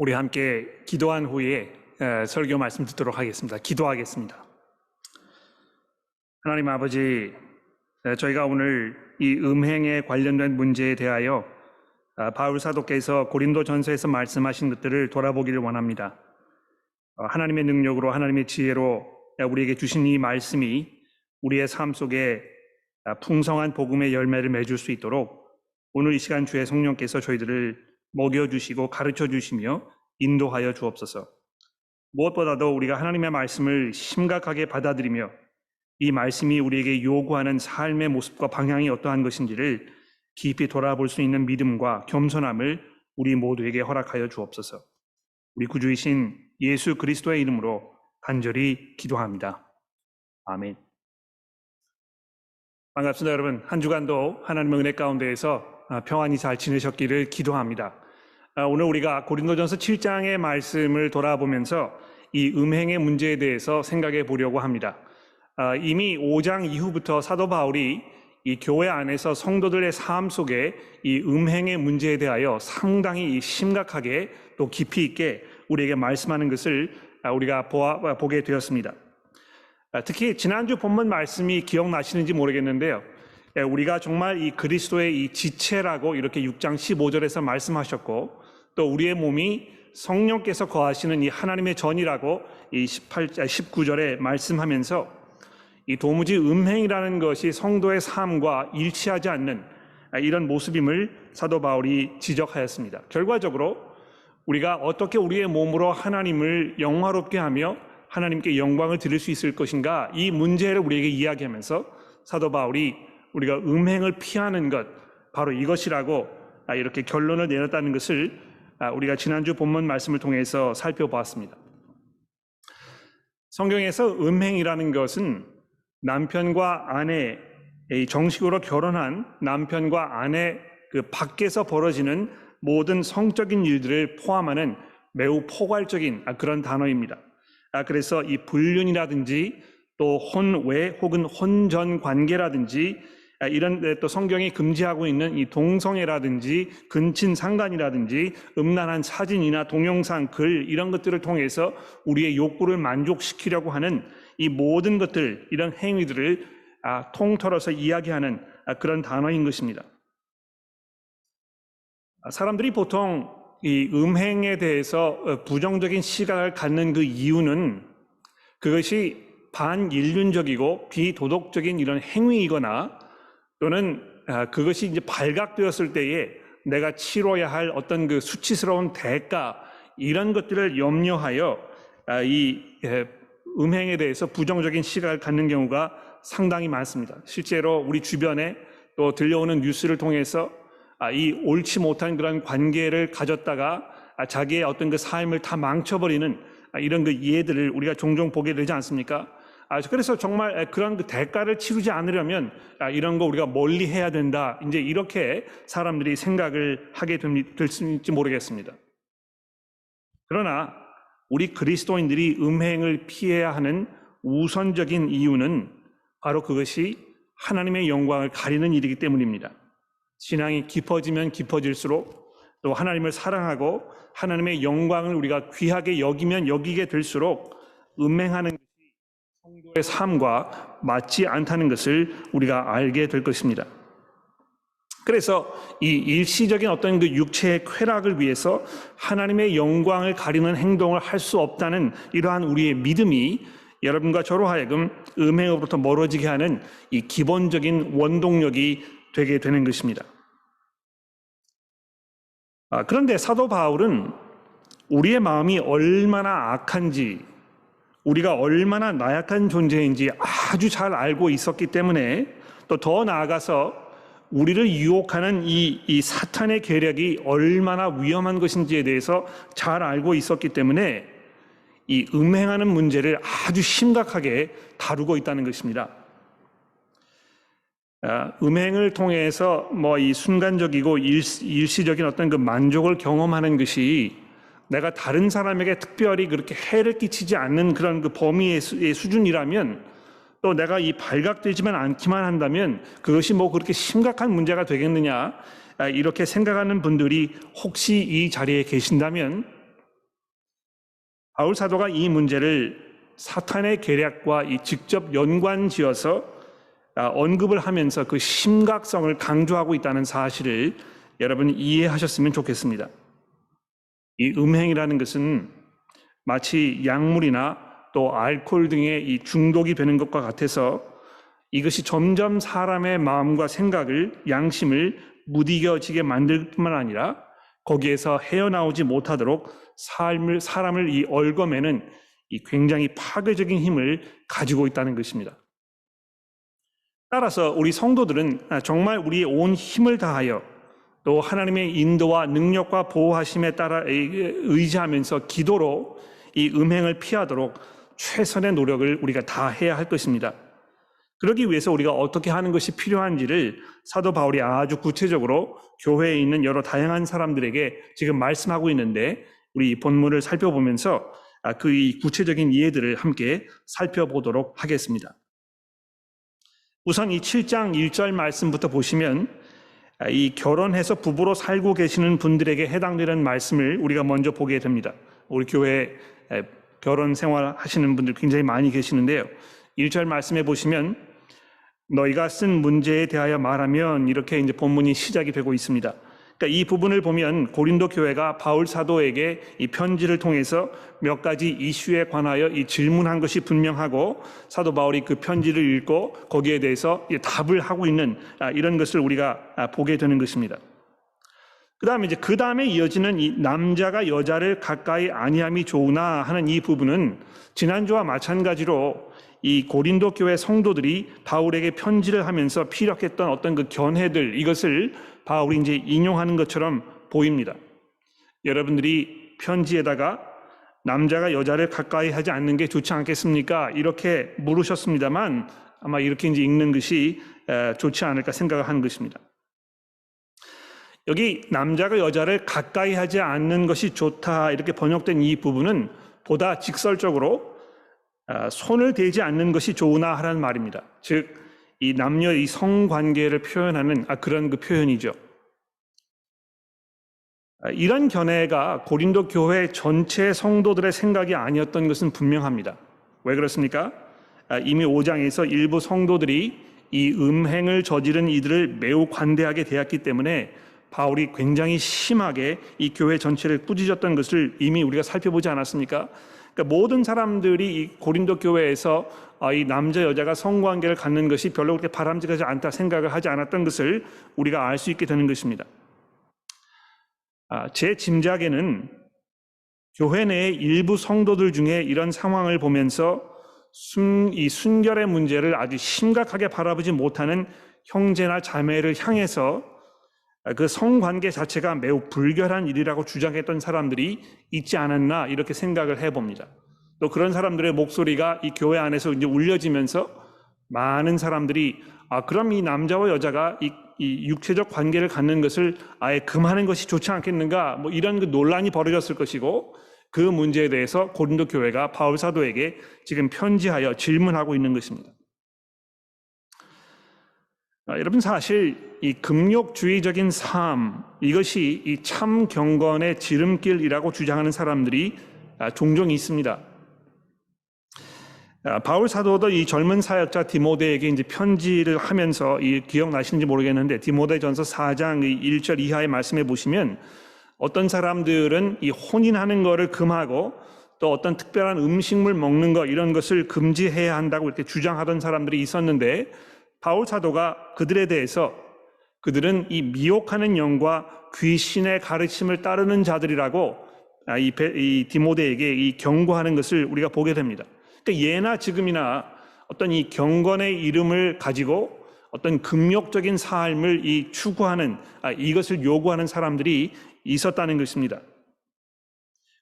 우리 함께 기도한 후에 설교 말씀 듣도록 하겠습니다. 기도하겠습니다. 하나님 아버지, 저희가 오늘 이 음행에 관련된 문제에 대하여 바울 사도께서 고린도전서에서 말씀하신 것들을 돌아보기를 원합니다. 하나님의 능력으로, 하나님의 지혜로 우리에게 주신 이 말씀이 우리의 삶 속에 풍성한 복음의 열매를 맺을 수 있도록 오늘 이 시간 주의 성령께서 저희들을 먹여주시고 가르쳐주시며 인도하여 주옵소서. 무엇보다도 우리가 하나님의 말씀을 심각하게 받아들이며 이 말씀이 우리에게 요구하는 삶의 모습과 방향이 어떠한 것인지를 깊이 돌아볼 수 있는 믿음과 겸손함을 우리 모두에게 허락하여 주옵소서. 우리 구주이신 예수 그리스도의 이름으로 간절히 기도합니다. 아멘. 반갑습니다, 여러분. 한 주간도 하나님의 은혜 가운데에서 평안히 잘 지내셨기를 기도합니다. 오늘 우리가 고린도전서 7장의 말씀을 돌아보면서 이 음행의 문제에 대해서 생각해 보려고 합니다. 이미 5장 이후부터 사도 바울이 이 교회 안에서 성도들의 삶 속에 이 음행의 문제에 대하여 상당히 심각하게 또 깊이 있게 우리에게 말씀하는 것을 우리가 보게 되었습니다. 특히 지난주 본문 말씀이 기억나시는지 모르겠는데요. 우리가 정말 이 그리스도의 이 지체라고 이렇게 6장 15절에서 말씀하셨고, 또 우리의 몸이 성령께서 거하시는 이 하나님의 전이라고 이 19절에 말씀하면서 이 도무지 음행이라는 것이 성도의 삶과 일치하지 않는 이런 모습임을 사도 바울이 지적하였습니다. 결과적으로 우리가 어떻게 우리의 몸으로 하나님을 영화롭게 하며 하나님께 영광을 드릴 수 있을 것인가, 이 문제를 우리에게 이야기하면서 사도 바울이 우리가 음행을 피하는 것, 바로 이것이라고 이렇게 결론을 내렸다는 것을 우리가 지난주 본문 말씀을 통해서 살펴보았습니다. 성경에서 음행이라는 것은 남편과 아내, 정식으로 결혼한 남편과 아내 그 밖에서 벌어지는 모든 성적인 일들을 포함하는 매우 포괄적인 그런 단어입니다. 그래서 이 불륜이라든지 또 혼외 혹은 혼전 관계라든지 이런 또 성경이 금지하고 있는 이 동성애라든지 근친 상간이라든지 음란한 사진이나 동영상, 글 이런 것들을 통해서 우리의 욕구를 만족시키려고 하는 이 모든 것들, 이런 행위들을 통틀어서 이야기하는 그런 단어인 것입니다. 사람들이 보통 이 음행에 대해서 부정적인 시각을 갖는 그 이유는 그것이 반인륜적이고 비도덕적인 이런 행위이거나 또는 그것이 이제 발각되었을 때에 내가 치러야 할 어떤 그 수치스러운 대가, 이런 것들을 염려하여 이 음행에 대해서 부정적인 시각을 갖는 경우가 상당히 많습니다. 실제로 우리 주변에 또 들려오는 뉴스를 통해서 이 옳지 못한 그런 관계를 가졌다가 자기의 어떤 그 삶을 다 망쳐버리는 이런 그 예들을 우리가 종종 보게 되지 않습니까? 그래서 정말 그런 그 대가를 치르지 않으려면 이런 거 우리가 멀리 해야 된다, 이제 이렇게 사람들이 생각을 하게 될지 모르겠습니다. 그러나 우리 그리스도인들이 음행을 피해야 하는 우선적인 이유는 바로 그것이 하나님의 영광을 가리는 일이기 때문입니다. 신앙이 깊어지면 깊어질수록, 또 하나님을 사랑하고 하나님의 영광을 우리가 귀하게 여기면 여기게 될수록 음행하는 것이 성도의 삶과 맞지 않다는 것을 우리가 알게 될 것입니다. 그래서 이 일시적인 어떤 그 육체의 쾌락을 위해서 하나님의 영광을 가리는 행동을 할 수 없다는 이러한 우리의 믿음이 여러분과 저로 하여금 음행으로부터 멀어지게 하는 이 기본적인 원동력이 되게 되는 것입니다. 그런데 사도 바울은 우리의 마음이 얼마나 악한지, 우리가 얼마나 나약한 존재인지 아주 잘 알고 있었기 때문에, 또 더 나아가서 우리를 유혹하는 이 사탄의 계략이 얼마나 위험한 것인지에 대해서 잘 알고 있었기 때문에 이 음행하는 문제를 아주 심각하게 다루고 있다는 것입니다. 음행을 통해서 이 순간적이고 일시적인 어떤 그 만족을 경험하는 것이 내가 다른 사람에게 특별히 그렇게 해를 끼치지 않는 그런 그 범위의 수준이라면, 또 내가 이 발각되지만 않기만 한다면 그것이 그렇게 심각한 문제가 되겠느냐, 이렇게 생각하는 분들이 혹시 이 자리에 계신다면 바울 사도가 이 문제를 사탄의 계략과 직접 연관지어서 언급을 하면서 그 심각성을 강조하고 있다는 사실을 여러분 이해하셨으면 좋겠습니다. 이 음행이라는 것은 마치 약물이나 또 알코올 등의 이 중독이 되는 것과 같아서 이것이 점점 사람의 마음과 생각을, 양심을 무디겨지게 만들 뿐만 아니라 거기에서 헤어나오지 못하도록 사람을 이 얽어매는 이 굉장히 파괴적인 힘을 가지고 있다는 것입니다. 따라서 우리 성도들은 정말 우리의 온 힘을 다하여 또 하나님의 인도와 능력과 보호하심에 따라 의지하면서 기도로 이 음행을 피하도록 최선의 노력을 우리가 다해야 할 것입니다. 그러기 위해서 우리가 어떻게 하는 것이 필요한지를 사도 바울이 아주 구체적으로 교회에 있는 여러 다양한 사람들에게 지금 말씀하고 있는데, 우리 이 본문을 살펴보면서 그 구체적인 예들을 함께 살펴보도록 하겠습니다. 우선 이 7장 1절 말씀부터 보시면 이 결혼해서 부부로 살고 계시는 분들에게 해당되는 말씀을 우리가 먼저 보게 됩니다. 우리 교회에 결혼 생활 하시는 분들 굉장히 많이 계시는데요. 1절 말씀에 보시면 너희가 쓴 문제에 대하여 말하면, 이렇게 이제 본문이 시작이 되고 있습니다. 그러니까 이 부분을 보면 고린도 교회가 바울 사도에게 이 편지를 통해서 몇 가지 이슈에 관하여 이 질문한 것이 분명하고, 사도 바울이 그 편지를 읽고 거기에 대해서 답을 하고 있는 이런 것을 우리가 보게 되는 것입니다. 그 다음에 이어지는 이 남자가 여자를 가까이 아니함이 좋으나 하는 이 부분은 지난주와 마찬가지로 이 고린도 교회 성도들이 바울에게 편지를 하면서 피력했던 어떤 그 견해들, 이것을 바울이 이제 인용하는 것처럼 보입니다. 여러분들이 편지에다가 남자가 여자를 가까이 하지 않는 게 좋지 않겠습니까? 이렇게 물으셨습니다만 아마 이렇게 이제 읽는 것이 좋지 않을까 생각을 하는 것입니다. 여기 남자가 여자를 가까이 하지 않는 것이 좋다 이렇게 번역된 이 부분은 보다 직설적으로 손을 대지 않는 것이 좋으나 하라는 말입니다. 즉, 이 남녀의 성관계를 표현하는 그런 그 표현이죠. 이런 견해가 고린도 교회 전체 성도들의 생각이 아니었던 것은 분명합니다. 왜 그렇습니까? 이미 5장에서 일부 성도들이 이 음행을 저지른 이들을 매우 관대하게 대했기 때문에 바울이 굉장히 심하게 이 교회 전체를 꾸짖었던 것을 이미 우리가 살펴보지 않았습니까? 그러니까 모든 사람들이 이 고린도 교회에서 이 남자 여자가 성관계를 갖는 것이 별로 그렇게 바람직하지 않다 생각을 하지 않았던 것을 우리가 알 수 있게 되는 것입니다. 제 짐작에는 교회 내의 일부 성도들 중에 이런 상황을 보면서 이 순결의 문제를 아주 심각하게 바라보지 못하는 형제나 자매를 향해서 그 성관계 자체가 매우 불결한 일이라고 주장했던 사람들이 있지 않았나 이렇게 생각을 해봅니다. 또 그런 사람들의 목소리가 이 교회 안에서 이제 울려지면서 많은 사람들이 그럼 이 남자와 여자가 이 육체적 관계를 갖는 것을 아예 금하는 것이 좋지 않겠는가, 뭐 이런 그 논란이 벌어졌을 것이고, 그 문제에 대해서 고린도 교회가 바울 사도에게 지금 편지하여 질문하고 있는 것입니다. 여러분, 사실 이 금욕주의적인 삶, 이것이 이 참 경건의 지름길이라고 주장하는 사람들이 종종 있습니다. 바울 사도도 이 젊은 사역자 디모데에게 이제 편지를 하면서 기억나시는지 모르겠는데, 디모데전서 4장 1절 이하의 말씀에 보시면 어떤 사람들은 이 혼인하는 것을 금하고 또 어떤 특별한 음식물 먹는 것, 이런 것을 금지해야 한다고 이렇게 주장하던 사람들이 있었는데, 바울 사도가 그들에 대해서 그들은 이 미혹하는 영과 귀신의 가르침을 따르는 자들이라고 이 디모데에게 이 경고하는 것을 우리가 보게 됩니다. 그러니까 예나 지금이나 어떤 이 경건의 이름을 가지고 어떤 금욕적인 삶을 추구하는 이것을 요구하는 사람들이 있었다는 것입니다.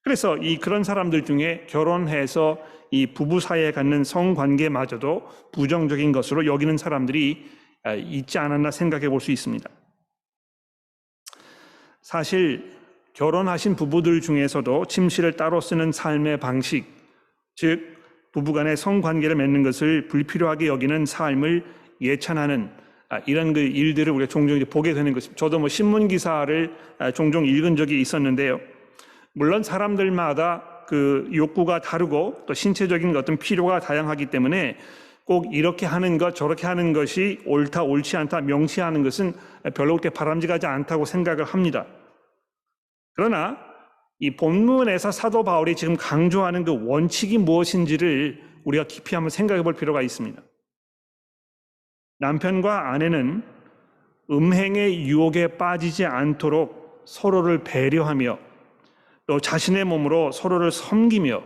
그래서 그런 사람들 중에 결혼해서 이 부부 사이에 갖는 성관계마저도 부정적인 것으로 여기는 사람들이 있지 않았나 생각해 볼 수 있습니다. 사실 결혼하신 부부들 중에서도 침실을 따로 쓰는 삶의 방식, 즉 부부간의 성관계를 맺는 것을 불필요하게 여기는 삶을 예찬하는 이런 그 일들을 우리가 종종 보게 되는 것입니다. 저도 신문 기사를 종종 읽은 적이 있었는데요. 물론 사람들마다 그 욕구가 다르고 또 신체적인 어떤 필요가 다양하기 때문에 꼭 이렇게 하는 것 저렇게 하는 것이 옳다 옳지 않다 명시하는 것은 별로 그렇게 바람직하지 않다고 생각을 합니다. 그러나 이 본문에서 사도 바울이 지금 강조하는 그 원칙이 무엇인지를 우리가 깊이 한번 생각해 볼 필요가 있습니다. 남편과 아내는 음행의 유혹에 빠지지 않도록 서로를 배려하며 또 자신의 몸으로 서로를 섬기며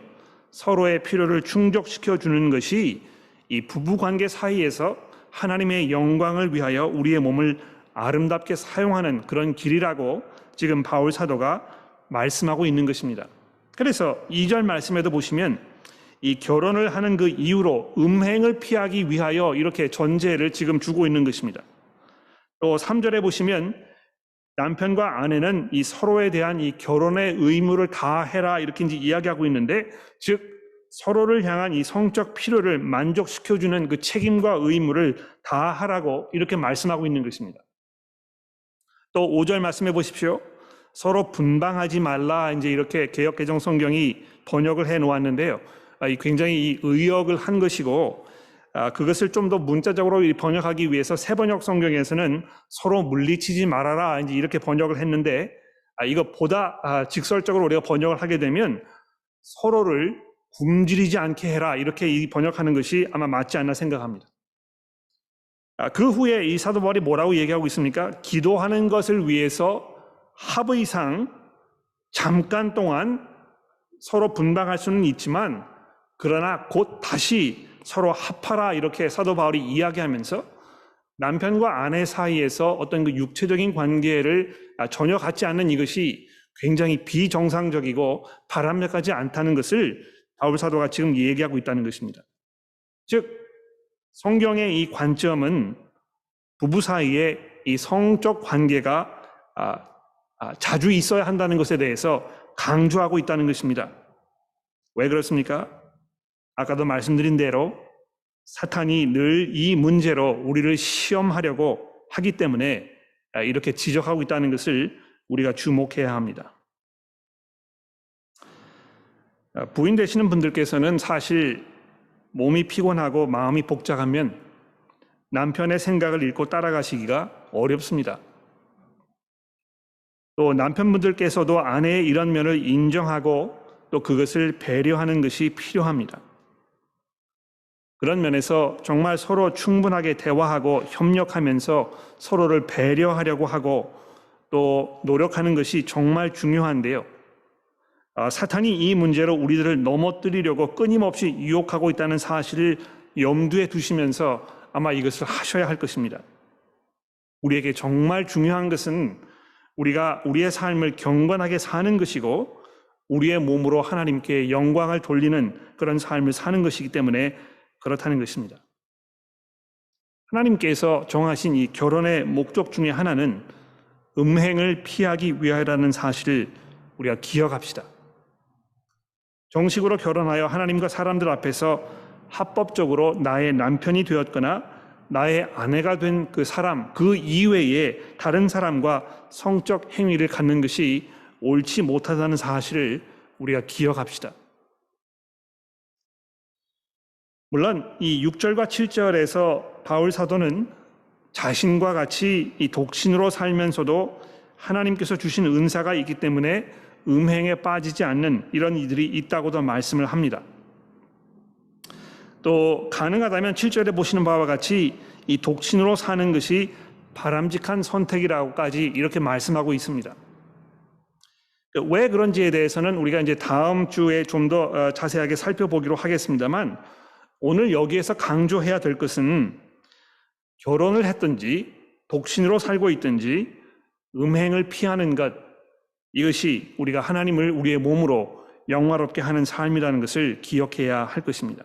서로의 필요를 충족시켜 주는 것이 이 부부관계 사이에서 하나님의 영광을 위하여 우리의 몸을 아름답게 사용하는 그런 길이라고 지금 바울 사도가 말씀하고 있는 것입니다. 그래서 2절 말씀에도 보시면 이 결혼을 하는 그 이유로 음행을 피하기 위하여 이렇게 전제를 지금 주고 있는 것입니다. 또 3절에 보시면 남편과 아내는 이 서로에 대한 이 결혼의 의무를 다해라 이렇게 이제 이야기하고 있는데, 즉 서로를 향한 이 성적 필요를 만족시켜주는 그 책임과 의무를 다하라고 이렇게 말씀하고 있는 것입니다. 또 5절 말씀해 보십시오. 서로 분방하지 말라 이제 이렇게 개역개정 성경이 번역을 해 놓았는데요. 굉장히 이 의역을 한 것이고 그것을 좀 더 문자적으로 번역하기 위해서 새번역 성경에서는 서로 물리치지 말아라 이제 이렇게 번역을 했는데 이것보다 직설적으로 우리가 번역을 하게 되면 서로를 굶주리지 않게 해라 이렇게 번역하는 것이 아마 맞지 않나 생각합니다. 그 후에 이 사도 바울이 뭐라고 얘기하고 있습니까? 기도하는 것을 위해서 합의상 잠깐 동안 서로 분방할 수는 있지만 그러나 곧 다시 서로 합하라 이렇게 사도 바울이 이야기하면서 남편과 아내 사이에서 어떤 그 육체적인 관계를 전혀 갖지 않는 이것이 굉장히 비정상적이고 바람직하지 않다는 것을 바울 사도가 지금 얘기하고 있다는 것입니다. 즉 성경의 이 관점은 부부 사이에 이 성적 관계가 자주 있어야 한다는 것에 대해서 강조하고 있다는 것입니다. 왜 그렇습니까? 아까도 말씀드린 대로 사탄이 늘 이 문제로 우리를 시험하려고 하기 때문에 이렇게 지적하고 있다는 것을 우리가 주목해야 합니다. 부인 되시는 분들께서는 사실 몸이 피곤하고 마음이 복잡하면 남편의 생각을 읽고 따라가시기가 어렵습니다. 또 남편분들께서도 아내의 이런 면을 인정하고 또 그것을 배려하는 것이 필요합니다. 그런 면에서 정말 서로 충분하게 대화하고 협력하면서 서로를 배려하려고 하고 또 노력하는 것이 정말 중요한데요. 사탄이 이 문제로 우리들을 넘어뜨리려고 끊임없이 유혹하고 있다는 사실을 염두에 두시면서 아마 이것을 하셔야 할 것입니다. 우리에게 정말 중요한 것은 우리가 우리의 삶을 경건하게 사는 것이고 우리의 몸으로 하나님께 영광을 돌리는 그런 삶을 사는 것이기 때문에 그렇다는 것입니다. 하나님께서 정하신 이 결혼의 목적 중에 하나는 음행을 피하기 위하여라는 사실을 우리가 기억합시다. 정식으로 결혼하여 하나님과 사람들 앞에서 합법적으로 나의 남편이 되었거나 나의 아내가 된 그 사람, 그 이외에 다른 사람과 성적 행위를 갖는 것이 옳지 못하다는 사실을 우리가 기억합시다. 물론 이 6절과 7절에서 바울 사도는 자신과 같이 이 독신으로 살면서도 하나님께서 주신 은사가 있기 때문에 음행에 빠지지 않는 이런 이들이 있다고도 말씀을 합니다. 또 가능하다면 7절에 보시는 바와 같이 이 독신으로 사는 것이 바람직한 선택이라고까지 이렇게 말씀하고 있습니다. 왜 그런지에 대해서는 우리가 이제 다음 주에 좀 더 자세하게 살펴보기로 하겠습니다만, 오늘 여기에서 강조해야 될 것은 결혼을 했든지 독신으로 살고 있든지 음행을 피하는 것, 이것이 우리가 하나님을 우리의 몸으로 영화롭게 하는 삶이라는 것을 기억해야 할 것입니다.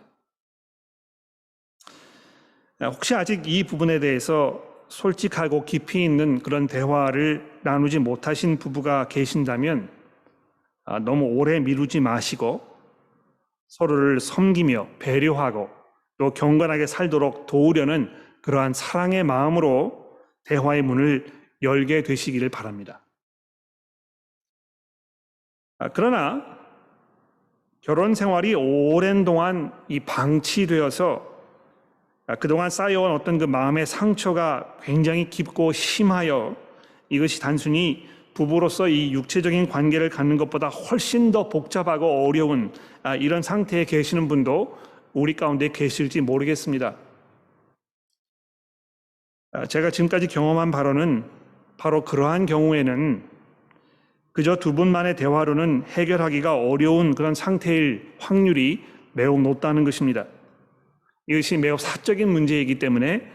혹시 아직 이 부분에 대해서 솔직하고 깊이 있는 그런 대화를 나누지 못하신 부부가 계신다면 너무 오래 미루지 마시고 서로를 섬기며 배려하고 또 경건하게 살도록 도우려는 그러한 사랑의 마음으로 대화의 문을 열게 되시기를 바랍니다. 그러나 결혼 생활이 오랜 동안 이 방치되어서 그동안 쌓여온 어떤 그 마음의 상처가 굉장히 깊고 심하여 이것이 단순히 부부로서 이 육체적인 관계를 갖는 것보다 훨씬 더 복잡하고 어려운 이런 상태에 계시는 분도 우리 가운데 계실지 모르겠습니다. 제가 지금까지 경험한 바로는 바로 그러한 경우에는 그저 두 분만의 대화로는 해결하기가 어려운 그런 상태일 확률이 매우 높다는 것입니다. 이것이 매우 사적인 문제이기 때문에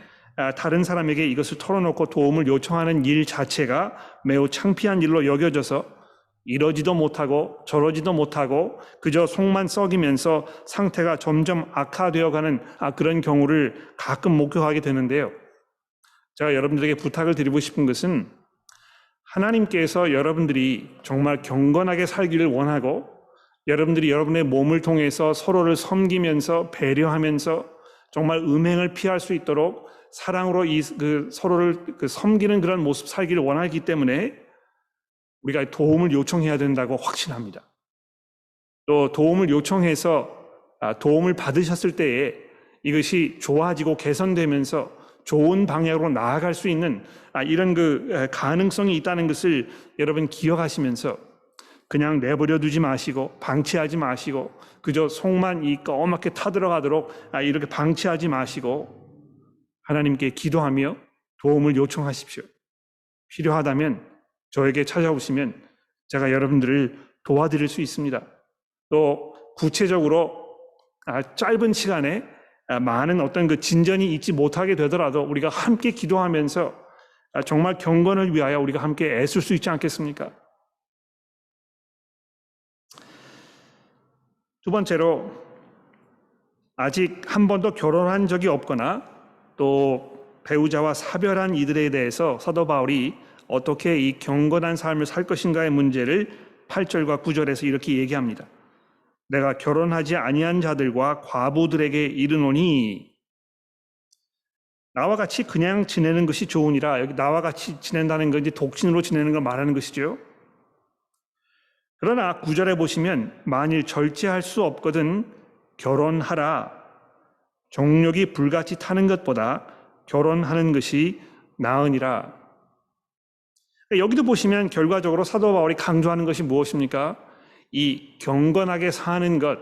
다른 사람에게 이것을 털어놓고 도움을 요청하는 일 자체가 매우 창피한 일로 여겨져서 이러지도 못하고 저러지도 못하고 그저 속만 썩이면서 상태가 점점 악화되어가는 그런 경우를 가끔 목격하게 되는데요. 제가 여러분들에게 부탁을 드리고 싶은 것은 하나님께서 여러분들이 정말 경건하게 살기를 원하고 여러분들이 여러분의 몸을 통해서 서로를 섬기면서 배려하면서 정말 음행을 피할 수 있도록 사랑으로 서로를 섬기는 그런 모습 살기를 원하기 때문에 우리가 도움을 요청해야 된다고 확신합니다. 또 도움을 요청해서 도움을 받으셨을 때에 이것이 좋아지고 개선되면서 좋은 방향으로 나아갈 수 있는 이런 가능성이 있다는 것을 여러분 기억하시면서 그냥 내버려 두지 마시고 방치하지 마시고 그저 속만 까맣게 타들어가도록 이렇게 방치하지 마시고 하나님께 기도하며 도움을 요청하십시오. 필요하다면 저에게 찾아오시면 제가 여러분들을 도와드릴 수 있습니다. 또 구체적으로 짧은 시간에 많은 어떤 진전이 있지 못하게 되더라도 우리가 함께 기도하면서 정말 경건을 위하여 우리가 함께 애쓸 수 있지 않겠습니까? 두 번째로 아직 한 번도 결혼한 적이 없거나 또 배우자와 사별한 이들에 대해서 사도 바울이 어떻게 이 경건한 삶을 살 것인가의 문제를 8절과 9절에서 이렇게 얘기합니다. 내가 결혼하지 아니한 자들과 과부들에게 이르노니 나와 같이 그냥 지내는 것이 좋으니라. 여기 나와 같이 지낸다는 건 이제 독신으로 지내는 걸 말하는 것이죠. 그러나 9절에 보시면 만일 절제할 수 없거든 결혼하라. 정욕이 불같이 타는 것보다 결혼하는 것이 나으니라. 여기도 보시면 결과적으로 사도 바울이 강조하는 것이 무엇입니까? 이 경건하게 사는 것,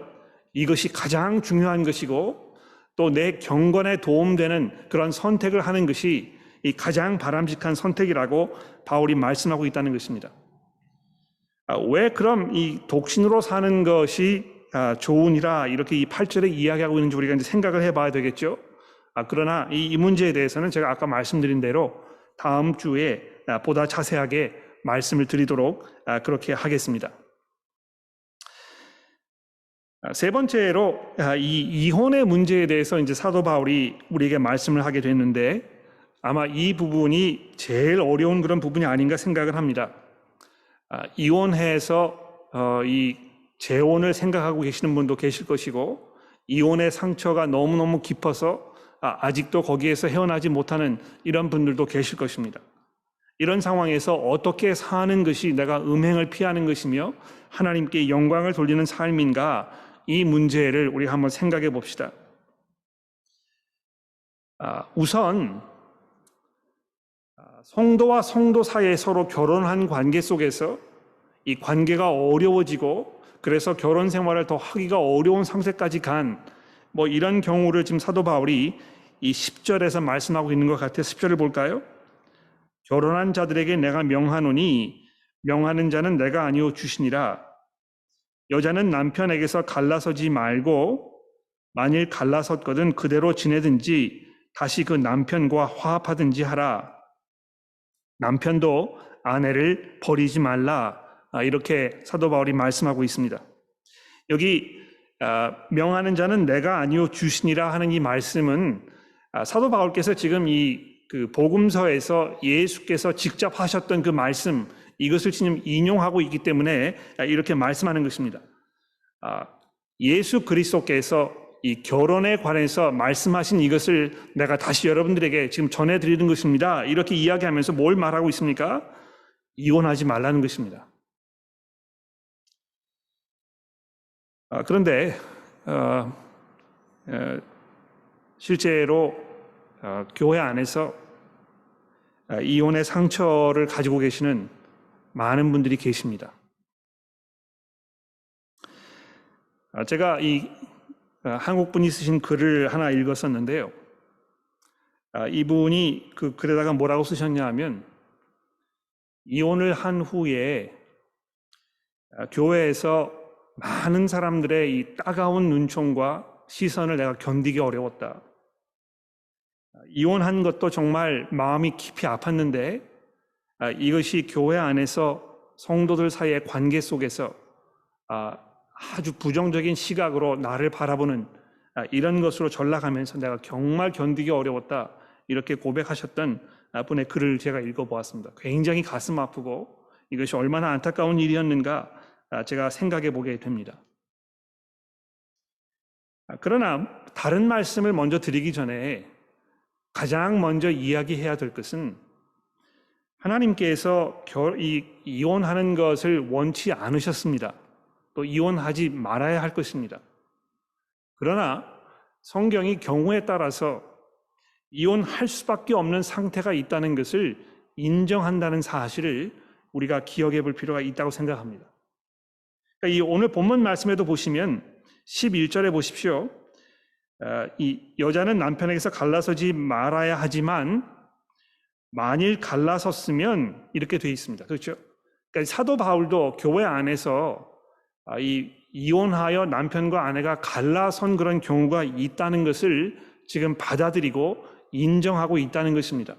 이것이 가장 중요한 것이고 또 내 경건에 도움되는 그런 선택을 하는 것이 이 가장 바람직한 선택이라고 바울이 말씀하고 있다는 것입니다. 왜 그럼 이 독신으로 사는 것이 좋으니라 이렇게 이 8절에 이야기하고 있는지 우리가 이제 생각을 해봐야 되겠죠. 그러나 이 문제에 대해서는 제가 아까 말씀드린 대로 다음 주에 보다 자세하게 말씀을 드리도록 그렇게 하겠습니다. 세 번째로 이 이혼의 문제에 대해서 이제 사도 바울이 우리에게 말씀을 하게 됐는데 아마 이 부분이 제일 어려운 그런 부분이 아닌가 생각을 합니다. 이혼해서 이 재혼을 생각하고 계시는 분도 계실 것이고 이혼의 상처가 너무너무 깊어서 아직도 거기에서 헤어나지 못하는 이런 분들도 계실 것입니다. 이런 상황에서 어떻게 사는 것이 내가 음행을 피하는 것이며 하나님께 영광을 돌리는 삶인가 이 문제를 우리가 한번 생각해 봅시다. 우선 성도와 성도 사이에 서로 결혼한 관계 속에서 이 관계가 어려워지고 그래서 결혼 생활을 더 하기가 어려운 상태까지 간 이런 경우를 지금 사도 바울이 이 10절에서 말씀하고 있는 것 같아요. 10절을 볼까요? 결혼한 자들에게 내가 명하노니 명하는 자는 내가 아니오 주시니라. 여자는 남편에게서 갈라서지 말고 만일 갈라섰거든 그대로 지내든지 다시 그 남편과 화합하든지 하라. 남편도 아내를 버리지 말라. 이렇게 사도 바울이 말씀하고 있습니다. 여기 명하는 자는 내가 아니오 주시니라 하는 이 말씀은 사도 바울께서 지금 그 복음서에서 예수께서 직접 하셨던 그 말씀 이것을 지금 인용하고 있기 때문에 이렇게 말씀하는 것입니다. 예수 그리스도께서 이 결혼에 관해서 말씀하신 이것을 내가 다시 여러분들에게 지금 전해드리는 것입니다. 이렇게 이야기하면서 뭘 말하고 있습니까? 이혼하지 말라는 것입니다. 그런데 실제로 교회 안에서 이혼의 상처를 가지고 계시는 많은 분들이 계십니다. 제가 이 한국 분이 쓰신 글을 하나 읽었었는데요. 이분이 그 글에다가 뭐라고 쓰셨냐 하면, 이혼을 한 후에 교회에서 많은 사람들의 이 따가운 눈총과 시선을 내가 견디기 어려웠다. 이혼한 것도 정말 마음이 깊이 아팠는데 이것이 교회 안에서 성도들 사이의 관계 속에서 아주 부정적인 시각으로 나를 바라보는 이런 것으로 전락하면서 내가 정말 견디기 어려웠다, 이렇게 고백하셨던 분의 글을 제가 읽어보았습니다. 굉장히 가슴 아프고 이것이 얼마나 안타까운 일이었는가 제가 생각해 보게 됩니다. 그러나 다른 말씀을 먼저 드리기 전에 가장 먼저 이야기해야 될 것은, 하나님께서 이혼하는 것을 원치 않으셨습니다. 또 이혼하지 말아야 할 것입니다. 그러나 성경이 경우에 따라서 이혼할 수밖에 없는 상태가 있다는 것을 인정한다는 사실을 우리가 기억해 볼 필요가 있다고 생각합니다. 그러니까 이 오늘 본문 말씀에도 보시면 11절에 보십시오. 이 여자는 남편에게서 갈라서지 말아야 하지만 만일 갈라섰으면, 이렇게 되어 있습니다. 그렇죠? 그러니까 사도 바울도 교회 안에서 이혼하여 남편과 아내가 갈라선 그런 경우가 있다는 것을 지금 받아들이고 인정하고 있다는 것입니다.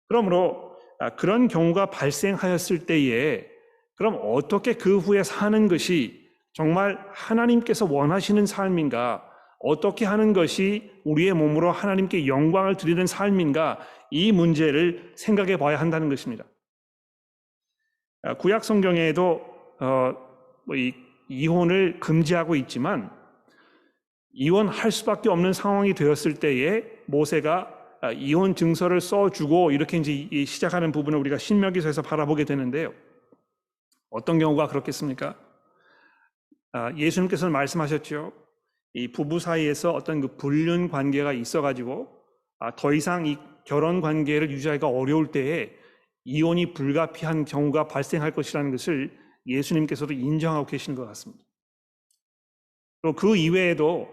그러므로 그런 경우가 발생하였을 때에 그럼 어떻게 그 후에 사는 것이 정말 하나님께서 원하시는 삶인가, 어떻게 하는 것이 우리의 몸으로 하나님께 영광을 드리는 삶인가, 이 문제를 생각해 봐야 한다는 것입니다. 구약 성경에도 이혼을 금지하고 있지만 이혼할 수밖에 없는 상황이 되었을 때에 모세가 이혼 증서를 써주고 이렇게 이제 시작하는 부분을 우리가 신명기서에서 바라보게 되는데요. 어떤 경우가 그렇겠습니까? 예수님께서는 말씀하셨죠. 이 부부 사이에서 어떤 그 불륜 관계가 있어가지고 더 이상 이 결혼 관계를 유지하기가 어려울 때에 이혼이 불가피한 경우가 발생할 것이라는 것을 예수님께서도 인정하고 계신 것 같습니다. 또 그 이외에도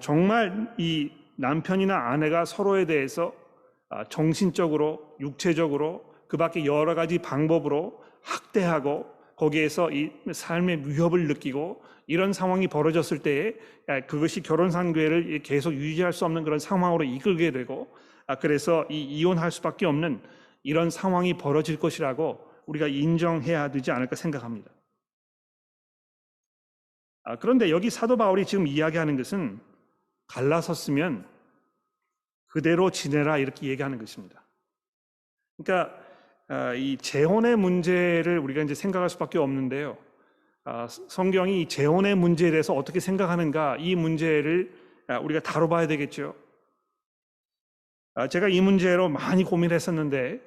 정말 이 남편이나 아내가 서로에 대해서 정신적으로, 육체적으로, 그 밖에 여러 가지 방법으로 학대하고 거기에서 이 삶의 위협을 느끼고 이런 상황이 벌어졌을 때에 그것이 결혼 관계를 계속 유지할 수 없는 그런 상황으로 이끌게 되고, 그래서 이혼할 수밖에 없는 이런 상황이 벌어질 것이라고 우리가 인정해야 되지 않을까 생각합니다. 그런데 여기 사도 바울이 지금 이야기하는 것은 갈라섰으면 그대로 지내라, 이렇게 얘기하는 것입니다. 그러니까 이 재혼의 문제를 우리가 이제 생각할 수밖에 없는데요. 성경이 이 재혼의 문제에 대해서 어떻게 생각하는가, 이 문제를 우리가 다뤄봐야 되겠죠. 제가 이 문제로 많이 고민했었는데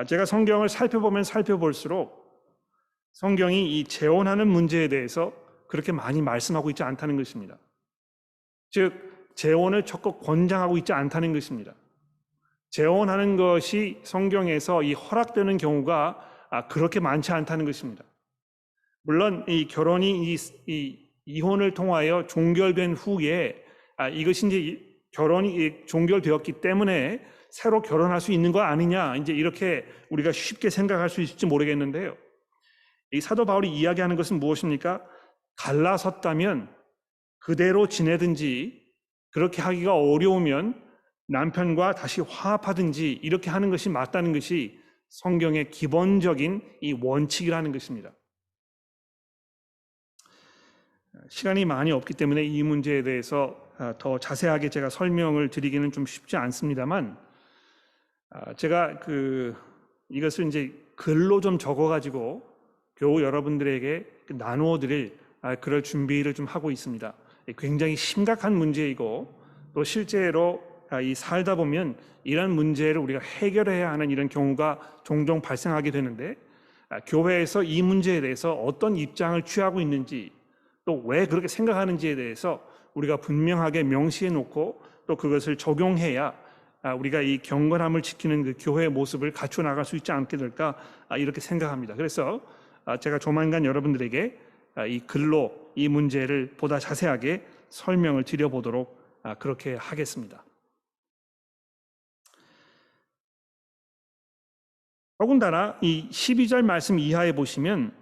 제가 성경을 살펴보면 살펴볼수록 성경이 이 재혼하는 문제에 대해서 그렇게 많이 말씀하고 있지 않다는 것입니다. 즉 재혼을 적극 권장하고 있지 않다는 것입니다. 재혼하는 것이 성경에서 이 허락되는 경우가 그렇게 많지 않다는 것입니다. 물론 이 결혼이 이 이혼을 통하여 종결된 후에 이것이 이제 결혼이 종결되었기 때문에 새로 결혼할 수 있는 거 아니냐, 이제 이렇게 우리가 쉽게 생각할 수 있을지 모르겠는데요. 이 사도 바울이 이야기하는 것은 무엇입니까? 갈라섰다면 그대로 지내든지, 그렇게 하기가 어려우면 남편과 다시 화합하든지 이렇게 하는 것이 맞다는 것이 성경의 기본적인 이 원칙이라는 것입니다. 시간이 많이 없기 때문에 이 문제에 대해서 더 자세하게 제가 설명을 드리기는 좀 쉽지 않습니다만, 제가 이것을 이제 글로 좀 적어가지고 교우 여러분들에게 나누어 드릴 그럴 준비를 좀 하고 있습니다. 굉장히 심각한 문제이고 또 실제로 이 살다 보면 이런 문제를 우리가 해결해야 하는 이런 경우가 종종 발생하게 되는데, 교회에서 이 문제에 대해서 어떤 입장을 취하고 있는지, 또 왜 그렇게 생각하는지에 대해서 우리가 분명하게 명시해 놓고 또 그것을 적용해야 우리가 이 경건함을 지키는 그 교회의 모습을 갖춰 나갈 수 있지 않게 될까, 이렇게 생각합니다. 그래서 제가 조만간 여러분들에게 이 글로 이 문제를 보다 자세하게 설명을 드려보도록 그렇게 하겠습니다. 더군다나 이 12절 말씀 이하에 보시면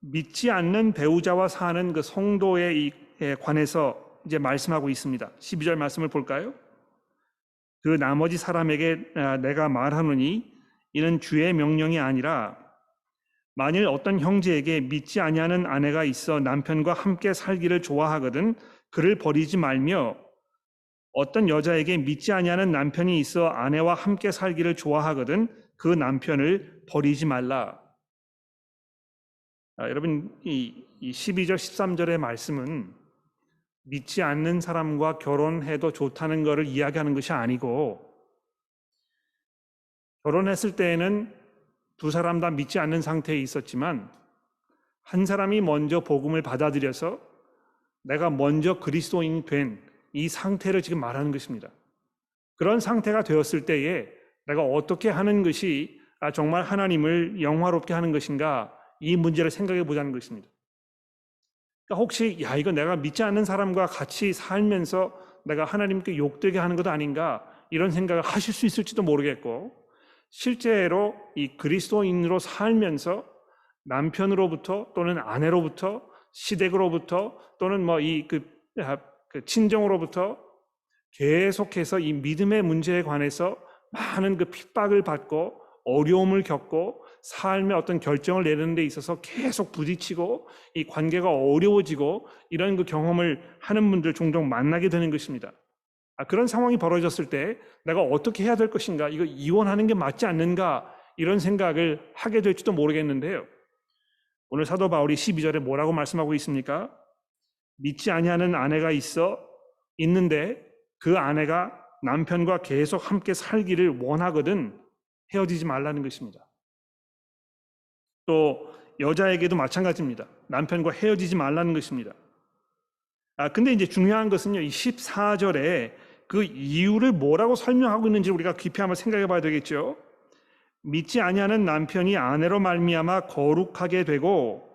믿지 않는 배우자와 사는 그 성도에 관해서 이제 말씀하고 있습니다. 12절 말씀을 볼까요? 그 나머지 사람에게 내가 말하노니 이는 주의 명령이 아니라 만일 어떤 형제에게 믿지 아니하는 아내가 있어 남편과 함께 살기를 좋아하거든 그를 버리지 말며 어떤 여자에게 믿지 아니하는 남편이 있어 아내와 함께 살기를 좋아하거든 그 남편을 버리지 말라. 여러분 이 12절 13절의 말씀은 믿지 않는 사람과 결혼해도 좋다는 것을 이야기하는 것이 아니고, 결혼했을 때에는 두 사람 다 믿지 않는 상태에 있었지만 한 사람이 먼저 복음을 받아들여서 내가 먼저 그리스도인이 된 이 상태를 지금 말하는 것입니다. 그런 상태가 되었을 때에 내가 어떻게 하는 것이 정말 하나님을 영화롭게 하는 것인가, 이 문제를 생각해 보자는 것입니다. 그러니까 혹시 이거 내가 믿지 않는 사람과 같이 살면서 내가 하나님께 욕되게 하는 것 아닌가, 이런 생각을 하실 수 있을지도 모르겠고, 실제로 이 그리스도인으로 살면서 남편으로부터 또는 아내로부터, 시댁으로부터 또는 그 친정으로부터 계속해서 이 믿음의 문제에 관해서 많은 그 핍박을 받고 어려움을 겪고 삶의 어떤 결정을 내리는 데 있어서 계속 부딪히고 이 관계가 어려워지고 이런 그 경험을 하는 분들 종종 만나게 되는 것입니다. 그런 상황이 벌어졌을 때 내가 어떻게 해야 될 것인가, 이거 이혼하는 게 맞지 않는가, 이런 생각을 하게 될지도 모르겠는데요. 오늘 사도 바울이 12절에 뭐라고 말씀하고 있습니까? 믿지 아니하는 아내가 있는데 그 아내가 남편과 계속 함께 살기를 원하거든 헤어지지 말라는 것입니다. 또 여자에게도 마찬가지입니다. 남편과 헤어지지 말라는 것입니다. 근데 이제 중요한 것은요, 이 14절에 그 이유를 뭐라고 설명하고 있는지 우리가 깊이 한번 생각해 봐야 되겠죠. 믿지 아니하는 남편이 아내로 말미암아 거룩하게 되고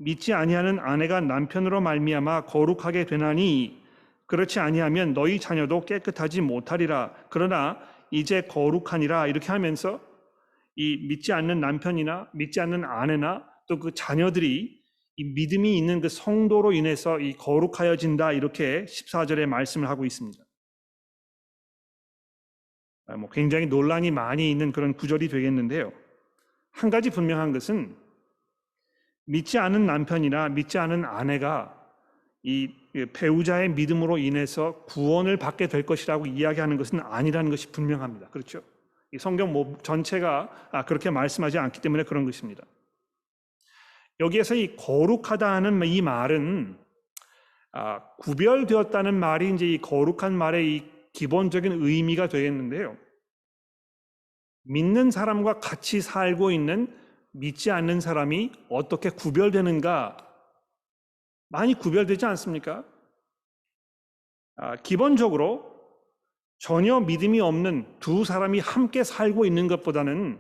믿지 아니하는 아내가 남편으로 말미암아 거룩하게 되나니 그렇지 아니하면 너희 자녀도 깨끗하지 못하리라. 그러나 이제 거룩하니라. 이렇게 하면서 이 믿지 않는 남편이나 믿지 않는 아내나 또 그 자녀들이 이 믿음이 있는 그 성도로 인해서 이 거룩하여진다, 이렇게 14절에 말씀을 하고 있습니다. 굉장히 논란이 많이 있는 그런 구절이 되겠는데요. 한 가지 분명한 것은 믿지 않은 남편이나 믿지 않은 아내가 이 배우자의 믿음으로 인해서 구원을 받게 될 것이라고 이야기하는 것은 아니라는 것이 분명합니다. 그렇죠? 이 성경 전체가 그렇게 말씀하지 않기 때문에 그런 것입니다. 여기에서 이 거룩하다 하는 이 말은 구별되었다는 말이 이제 이 거룩한 말의 이 기본적인 의미가 되겠는데요. 믿는 사람과 같이 살고 있는 믿지 않는 사람이 어떻게 구별되는가? 많이 구별되지 않습니까? 기본적으로 전혀 믿음이 없는 두 사람이 함께 살고 있는 것보다는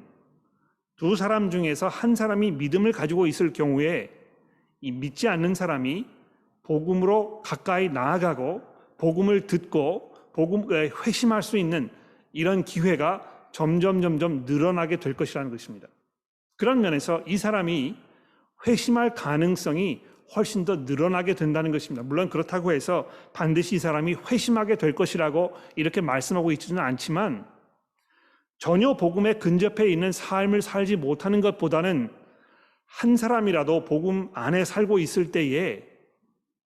두 사람 중에서 한 사람이 믿음을 가지고 있을 경우에 이 믿지 않는 사람이 복음으로 가까이 나아가고 복음을 듣고 복음에 회심할 수 있는 이런 기회가 점점 늘어나게 될 것이라는 것입니다. 그런 면에서 이 사람이 회심할 가능성이 훨씬 더 늘어나게 된다는 것입니다. 물론 그렇다고 해서 반드시 이 사람이 회심하게 될 것이라고 이렇게 말씀하고 있지는 않지만, 전혀 복음에 근접해 있는 삶을 살지 못하는 것보다는 한 사람이라도 복음 안에 살고 있을 때에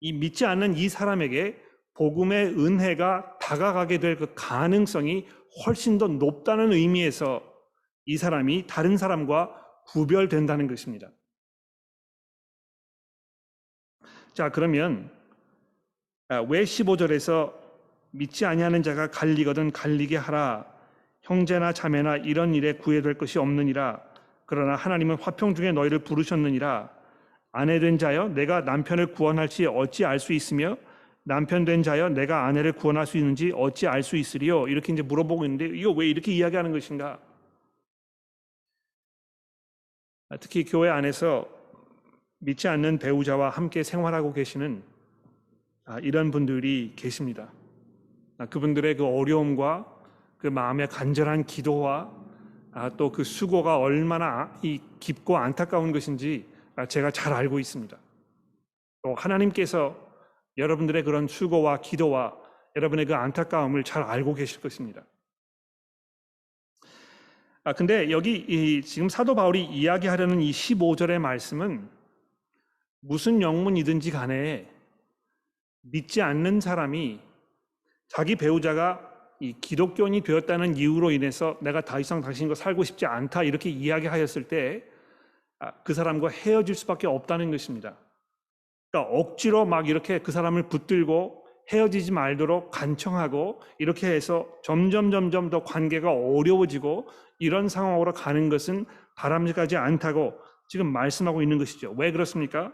이 믿지 않는 이 사람에게 복음의 은혜가 다가가게 될 그 가능성이 훨씬 더 높다는 의미에서 이 사람이 다른 사람과 구별된다는 것입니다. 자, 그러면 왜 15절에서 믿지 아니하는 자가 갈리거든 갈리게 하라, 형제나 자매나 이런 일에 구애될 것이 없느니라, 그러나 하나님은 화평 중에 너희를 부르셨느니라. 아내된 자여 내가 남편을 구원할지 어찌 알 수 있으며 남편 된 자여 내가 아내를 구원할 수 있는지 어찌 알 수 있으리요. 이렇게 이제 물어보고 있는데 이거 왜 이렇게 이야기하는 것인가? 특히 교회 안에서 믿지 않는 배우자와 함께 생활하고 계시는 이런 분들이 계십니다. 그분들의 그 어려움과 그 마음의 간절한 기도와 또 그 수고가 얼마나 깊고 안타까운 것인지 제가 잘 알고 있습니다. 또 하나님께서 여러분들의 그런 수고와 기도와 여러분의 그 안타까움을 잘 알고 계실 것입니다. 근데 여기 지금 사도 바울이 이야기하려는 이 15절의 말씀은 무슨 영문이든지 간에 믿지 않는 사람이 자기 배우자가 이 기독교인이 되었다는 이유로 인해서 내가 더 이상 당신과 살고 싶지 않다 이렇게 이야기하였을 때 그 사람과 헤어질 수밖에 없다는 것입니다. 그러니까 억지로 막 이렇게 그 사람을 붙들고 헤어지지 말도록 간청하고 이렇게 해서 점점 더 관계가 어려워지고 이런 상황으로 가는 것은 바람직하지 않다고 지금 말씀하고 있는 것이죠. 왜 그렇습니까?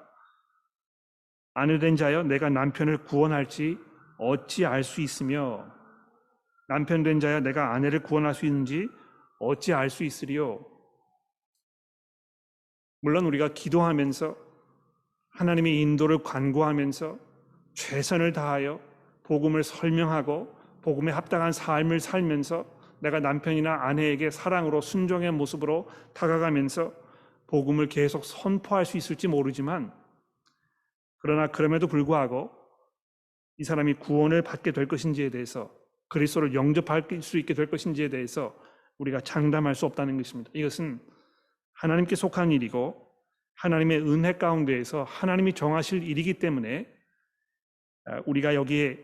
아내된 자여 내가 남편을 구원할지 어찌 알 수 있으며 남편 된 자여 내가 아내를 구원할 수 있는지 어찌 알 수 있으리요. 물론 우리가 기도하면서 하나님의 인도를 간구하면서 최선을 다하여 복음을 설명하고 복음에 합당한 삶을 살면서 내가 남편이나 아내에게 사랑으로 순종의 모습으로 다가가면서 복음을 계속 선포할 수 있을지 모르지만 그러나 그럼에도 불구하고 이 사람이 구원을 받게 될 것인지에 대해서 그리스도를 영접할 수 있게 될 것인지에 대해서 우리가 장담할 수 없다는 것입니다. 이것은 하나님께 속한 일이고 하나님의 은혜 가운데에서 하나님이 정하실 일이기 때문에 우리가 여기에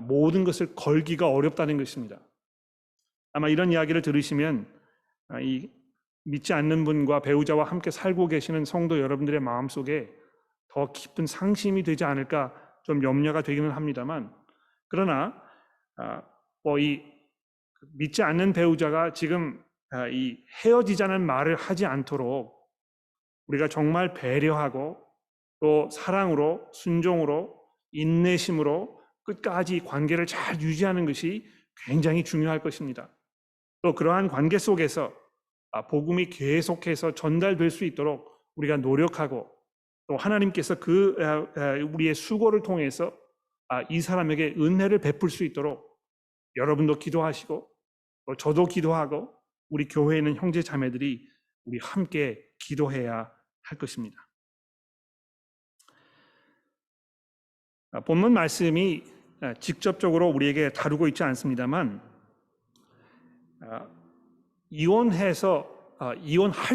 모든 것을 걸기가 어렵다는 것입니다. 아마 이런 이야기를 들으시면 이 믿지 않는 분과 배우자와 함께 살고 계시는 성도 여러분들의 마음속에 더 깊은 상심이 되지 않을까 좀 염려가 되기는 합니다만 그러나 이 믿지 않는 배우자가 지금 이 헤어지자는 말을 하지 않도록 우리가 정말 배려하고 또 사랑으로 순종으로 인내심으로 끝까지 관계를 잘 유지하는 것이 굉장히 중요할 것입니다. 또 그러한 관계 속에서 복음이 계속해서 전달될 수 있도록 우리가 노력하고 또 하나님께서 우리의 수고를 통해서 이 사람에게 은혜를 베풀 수 있도록 여러분도 기도하시고 또 저도 기도하고 우리 교회에 있는 형제 자매들이 우리 함께 기도해야 할 것입니다. 본문 말씀이 직접적으로 우리에게 다루고 있지 않습니다만 이혼할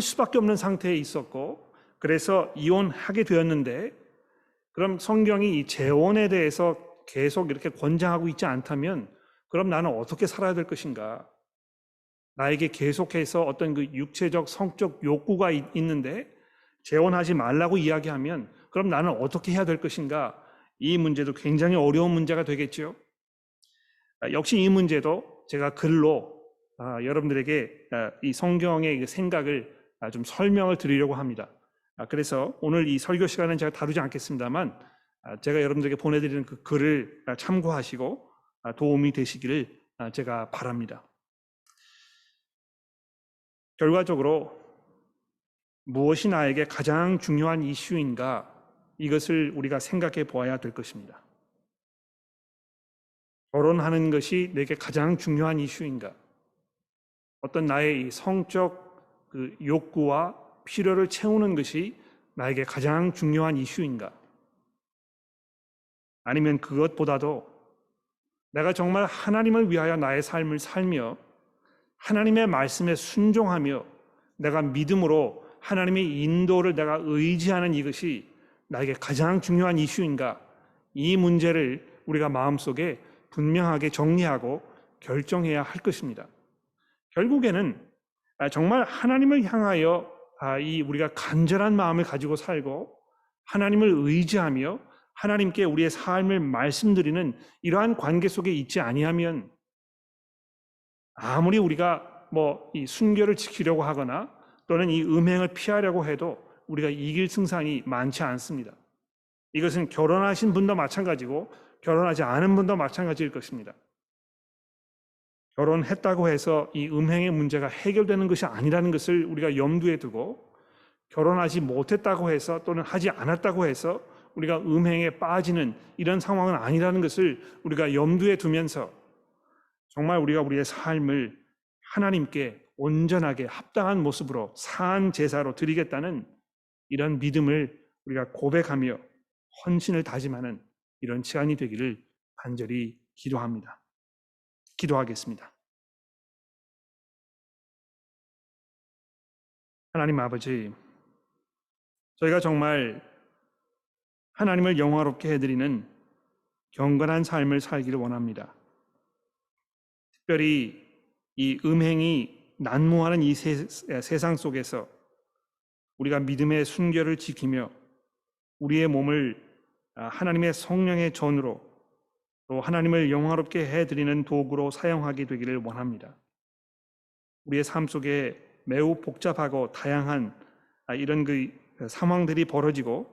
수밖에 없는 상태에 있었고 그래서 이혼하게 되었는데 그럼 성경이 이 재혼에 대해서 계속 이렇게 권장하고 있지 않다면 그럼 나는 어떻게 살아야 될 것인가? 나에게 계속해서 어떤 그 육체적 성적 욕구가 있는데 재혼하지 말라고 이야기하면 그럼 나는 어떻게 해야 될 것인가? 이 문제도 굉장히 어려운 문제가 되겠죠. 역시 이 문제도 제가 글로 여러분들에게 이 성경의 생각을 좀 설명을 드리려고 합니다. 그래서 오늘 이 설교 시간은 제가 다루지 않겠습니다만 제가 여러분들에게 보내드리는 그 글을 참고하시고 도움이 되시기를 제가 바랍니다. 결과적으로 무엇이 나에게 가장 중요한 이슈인가 이것을 우리가 생각해 보아야 될 것입니다. 결혼하는 것이 내게 가장 중요한 이슈인가? 어떤 나의 성적 그 욕구와 필요를 채우는 것이 나에게 가장 중요한 이슈인가? 아니면 그것보다도 내가 정말 하나님을 위하여 나의 삶을 살며 하나님의 말씀에 순종하며 내가 믿음으로 하나님의 인도를 내가 의지하는 이것이 나에게 가장 중요한 이슈인가? 이 문제를 우리가 마음속에 분명하게 정리하고 결정해야 할 것입니다. 결국에는 정말 하나님을 향하여 우리가 간절한 마음을 가지고 살고 하나님을 의지하며 하나님께 우리의 삶을 말씀드리는 이러한 관계 속에 있지 아니하면 아무리 우리가 이 순결을 지키려고 하거나 또는 이 음행을 피하려고 해도 우리가 이길 승산이 많지 않습니다. 이것은 결혼하신 분도 마찬가지고 결혼하지 않은 분도 마찬가지일 것입니다. 결혼했다고 해서 이 음행의 문제가 해결되는 것이 아니라는 것을 우리가 염두에 두고, 결혼하지 못했다고 해서 또는 하지 않았다고 해서 우리가 음행에 빠지는 이런 상황은 아니라는 것을 우리가 염두에 두면서 정말 우리가 우리의 삶을 하나님께 온전하게 합당한 모습으로 사한 제사로 드리겠다는 이런 믿음을 우리가 고백하며 헌신을 다짐하는 이런 시간이 되기를 간절히 기도합니다. 기도하겠습니다. 하나님 아버지, 저희가 정말 하나님을 영화롭게 해드리는 경건한 삶을 살기를 원합니다. 특별히 이 음행이 난무하는 이 세상 속에서 우리가 믿음의 순결을 지키며 우리의 몸을 하나님의 성령의 전으로 또 하나님을 영화롭게 해드리는 도구로 사용하게 되기를 원합니다. 우리의 삶 속에 매우 복잡하고 다양한 이런 그 상황들이 벌어지고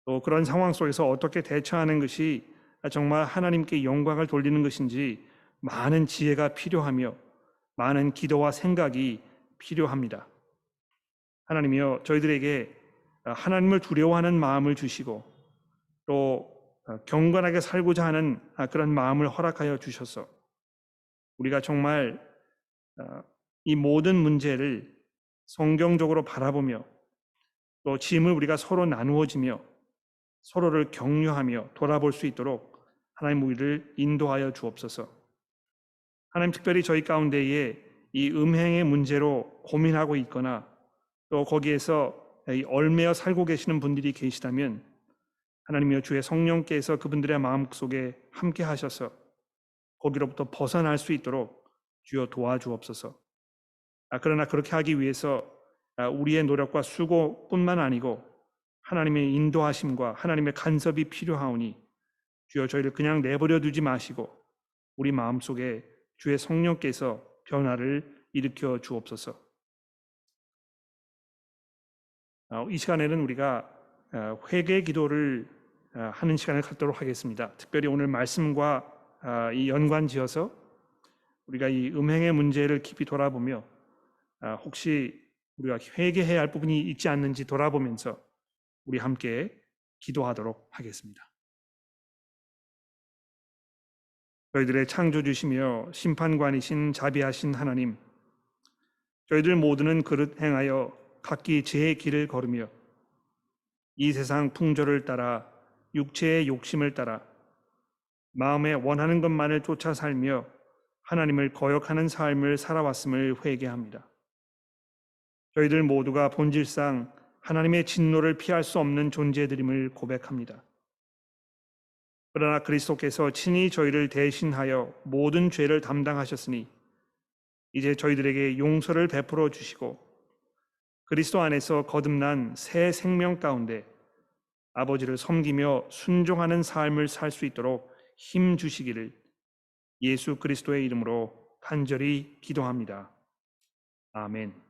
또 그런 상황 속에서 어떻게 대처하는 것이 정말 하나님께 영광을 돌리는 것인지 많은 지혜가 필요하며 많은 기도와 생각이 필요합니다. 하나님이여, 저희들에게 하나님을 두려워하는 마음을 주시고 또 경건하게 살고자 하는 그런 마음을 허락하여 주셔서 우리가 정말 이 모든 문제를 성경적으로 바라보며 또 짐을 우리가 서로 나누어지며 서로를 격려하며 돌아볼 수 있도록 하나님 우리를 인도하여 주옵소서. 하나님, 특별히 저희 가운데에 이 음행의 문제로 고민하고 있거나 또 거기에서 얽매여 살고 계시는 분들이 계시다면 하나님이여, 주의 성령께서 그분들의 마음속에 함께 하셔서 거기로부터 벗어날 수 있도록 주여 도와주옵소서. 그러나 그렇게 하기 위해서 우리의 노력과 수고뿐만 아니고 하나님의 인도하심과 하나님의 간섭이 필요하오니 주여 저희를 그냥 내버려 두지 마시고 우리 마음속에 주의 성령께서 변화를 일으켜 주옵소서. 이 시간에는 우리가 회개 기도를 하는 시간을 갖도록 하겠습니다. 특별히 오늘 말씀과 이 연관지어서 우리가 이 음행의 문제를 깊이 돌아보며 혹시 우리가 회개해야 할 부분이 있지 않는지 돌아보면서 우리 함께 기도하도록 하겠습니다. 저희들의 창조주시며 심판관이신 자비하신 하나님, 저희들 모두는 그릇 행하여 각기 제 길을 걸으며 이 세상 풍조를 따라 육체의 욕심을 따라 마음에 원하는 것만을 쫓아 살며 하나님을 거역하는 삶을 살아왔음을 회개합니다. 저희들 모두가 본질상 하나님의 진노를 피할 수 없는 존재들임을 고백합니다. 그러나 그리스도께서 친히 저희를 대신하여 모든 죄를 담당하셨으니 이제 저희들에게 용서를 베풀어 주시고 그리스도 안에서 거듭난 새 생명 가운데 아버지를 섬기며 순종하는 삶을 살 수 있도록 힘 주시기를 예수 그리스도의 이름으로 간절히 기도합니다. 아멘.